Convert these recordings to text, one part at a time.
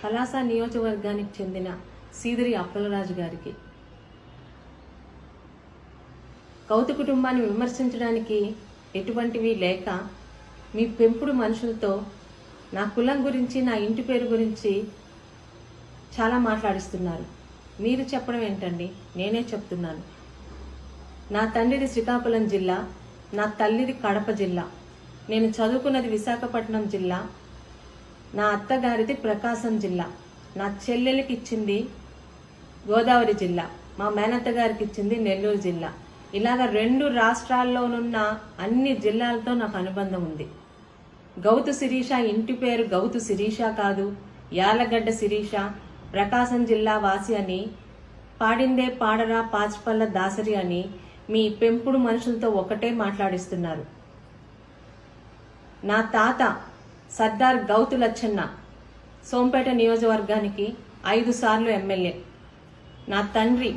పలాస నియోజకవర్గానికి చెందిన సీదిరి అప్పలరాజు గారికి కౌతు కుటుంబాన్ని విమర్శించడానికి ఎటువంటివి లేక మీ పెంపుడు మనుషులతో నా కులం గురించి నా ఇంటి పేరు గురించి చాలా మాట్లాడిస్తున్నారు. మీరు చెప్పడం ఏంటండి? నేనే చెప్తున్నాను. నా తండ్రిది శ్రీకాకుళం జిల్లా, నా తల్లిది కడప జిల్లా, నేను చదువుకున్నది విశాఖపట్నం జిల్లా, నా అత్తగారిది ప్రకాశం జిల్లా, నా చెల్లెలికి ఇచ్చింది గోదావరి జిల్లా, మా మేనత్త గారికి ఇచ్చింది నెల్లూరు జిల్లా. ఇలాగ 2 రాష్ట్రాల్లోనున్న అన్ని జిల్లాలతో నాకు అనుబంధం ఉంది. గౌతు శిరీష ఇంటి పేరు గౌతు శిరీష కాదు, యాలగడ్డ శిరీష, ప్రకాశం జిల్లా వాసి అని, పాడిందే పాడరా పాచిపల్ల దాసరి అని మీ పెంపుడు మనుషులతో ఒకటే మాట్లాడిస్తున్నారు. నా తాత సర్దార్ గౌతు లచ్చన్న సోంపేట నియోజకవర్గానికి 5 సార్లు ఎమ్మెల్యే. నా తండ్రి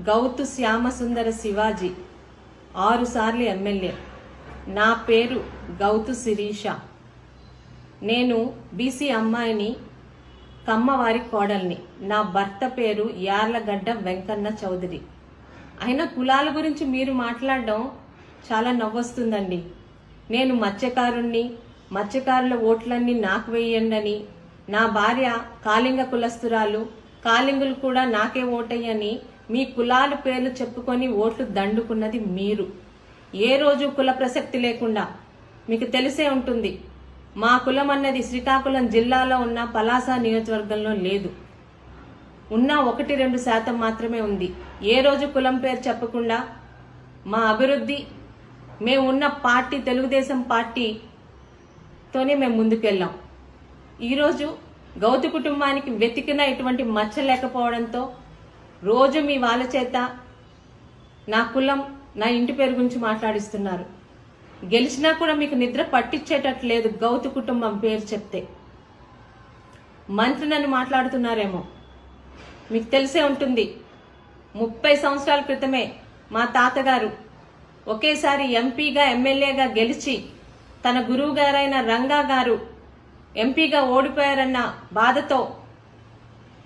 గౌతు శ్యామసుందర శివాజీ 6 సార్లు ఎమ్మెల్యే. నా పేరు గౌతు శిరీష. నేను బీసీ అమ్మాయిని, కమ్మవారి కోడల్ని. నా భర్త పేరు యార్లగడ్డ వెంకన్న చౌదరి. అయినా కులాల గురించి మీరు మాట్లాడడం చాలా నవ్వొస్తుందండి. నేను మత్స్యకారుణ్ణి, మత్స్యకారుల ఓట్లన్నీ నాకు వేయండి అని, నా భార్య కాళింగ కులస్తురాలు, కాళింగులు కూడా నాకే ఓటయ్యని మీ కులాల పేర్లు చెప్పుకొని ఓట్లు దండుకున్నది మీరు. ఏ రోజు కుల ప్రసక్తి లేకుండా మీకు తెలిసే ఉంటుంది. మా కులం అన్నది శ్రీకాకుళం జిల్లాలో ఉన్న పలాస నియోజకవర్గంలో లేదు. ఉన్న 1-2% మాత్రమే ఉంది. ఏ రోజు కులం పేరు చెప్పకుండా మా అభివృద్ధి, మేము ఉన్న పార్టీ తెలుగుదేశం పార్టీతోనే మేము ముందుకెళ్ళాం. ఈరోజు గౌతు కుటుంబానికి వెతికిన ఎటువంటి మచ్చ లేకపోవడంతో రోజు మీ వాళ్ళ చేత నా కులం, నా ఇంటి పేరు గురించి మాట్లాడిస్తున్నారు. గెలిచినా కూడా మీకు నిద్ర పట్టించేటట్లు లేదు. గౌతు కుటుంబం పేరు చెప్తే మంత్రి నన్ను మాట్లాడుతున్నారేమో. మీకు తెలిసే ఉంటుంది, 30 సంవత్సరాల క్రితమే మా తాతగారు ఒకేసారి ఎంపీగా ఎమ్మెల్యేగా గెలిచి తన గురువు గారైన రంగా గారు ఎంపీగా ఓడిపోయారన్న బాధతో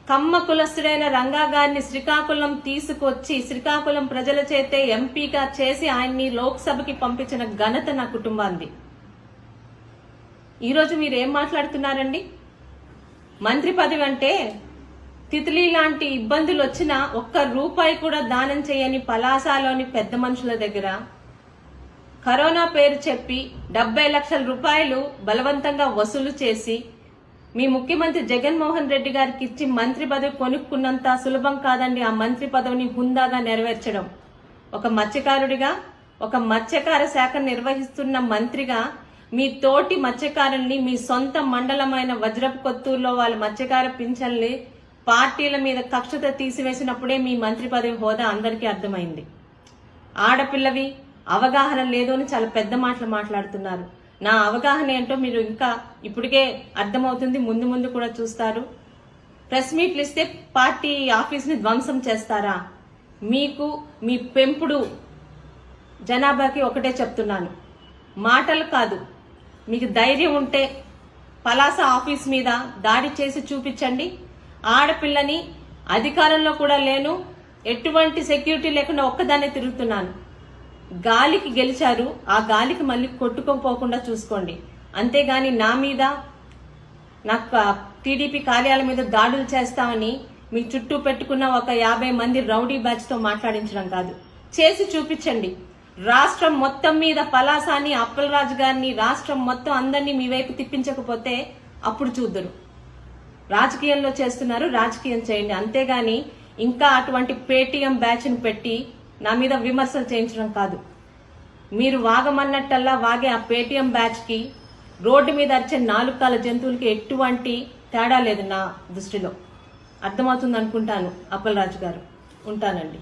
కమ్మ కులస్తుడైన రంగా గారిని శ్రీకాకుళం తీసుకొచ్చి శ్రీకాకుళం ప్రజల చేతే ఎంపీగా చేసి ఆయన్ని లోక్సభకి పంపించిన ఘనత నా కుటుంబాంది. ఈరోజు మీరు ఏం మాట్లాడుతున్నారండి? మంత్రి పదవి అంటే తిత్లీ లాంటి ఇబ్బందులు వచ్చినా ₹1 కూడా దానం చేయని పలాసలోని పెద్ద మనుషుల దగ్గర కరోనా పేరు చెప్పి 70 లక్షల రూపాయలు బలవంతంగా వసూలు చేసి మీ ముఖ్యమంత్రి జగన్మోహన్ రెడ్డి గారికి ఇచ్చి మంత్రి పదవి కొనుక్కున్నంత సులభం కాదండి ఆ మంత్రి పదవిని హుందాగా నెరవేర్చడం. ఒక మత్స్యకారుడిగా, ఒక మత్స్యకార శాఖ నిర్వహిస్తున్న మంత్రిగా మీ తోటి మత్స్యకారుల్ని, మీ సొంత మండలమైన వజ్రపు కొత్తూరులో వాళ్ళ మత్స్యకార పింఛన్లు పార్టీల మీద కక్షతో తీసివేసినప్పుడే మీ మంత్రి పదవి హోదా అందరికీ అర్థమైంది. ఆడపిల్లవి, అవగాహన లేదు అని చాలా పెద్ద మాటలు మాట్లాడుతున్నారు. నా అవగాహన ఏంటో మీరు ఇంకా ఇప్పటికే అర్థమవుతుంది, ముందు ముందు కూడా చూస్తారు. ప్రెస్ మీట్లు ఇస్తే పార్టీ ఆఫీస్ని ధ్వంసం చేస్తారా? మీకు మీ పెంపుడు జనాభాకి ఒకటే చెప్తున్నాను, మాటలు కాదు, మీకు ధైర్యం ఉంటే పలాస ఆఫీస్ మీద దాడి చేసి చూపించండి. ఆడపిల్లని అధికారంలో కూడా లేను, ఎటువంటి సెక్యూరిటీ లేకుండా ఒక్కదాన్నే తిరుగుతున్నాను. గాలికి గెలిచారు, ఆ గాలికి మళ్ళీ కొట్టుకోపోకుండా చూసుకోండి. అంతేగాని నా మీద, నాకు టీడీపీ కార్యాలయం మీద దాడులు చేస్తామని మీ చుట్టూ పెట్టుకున్న ఒక 50 మంది రౌడీ బ్యాచ్ తో మాట్లాడించడం కాదు, చేసి చూపించండి. రాష్ట్రం మొత్తం మీద పలాసాని, అప్పలరాజు గారిని, రాష్ట్రం మొత్తం అందరినీ మీ వైపు తిప్పించకపోతే అప్పుడు చూద్దురు. రాజకీయంలో చేస్తున్నారు, రాజకీయం చేయండి. అంతేగాని ఇంకా అటువంటి పేటీఎం బ్యాచ్ ని పెట్టి నా మీద విమర్శలు చేయించడం కాదు. మీరు వాగమన్నట్టల్లా వాగే ఆ పేటీఎం బ్యాచ్ కి రోడ్డు మీద అరిచే 4 కాళ్ళ జంతువులకి ఎటువంటి తేడా లేదు నా దృష్టిలో. అర్థమవుతుంది అనుకుంటాను అప్పలరాజు గారు. ఉంటానండి.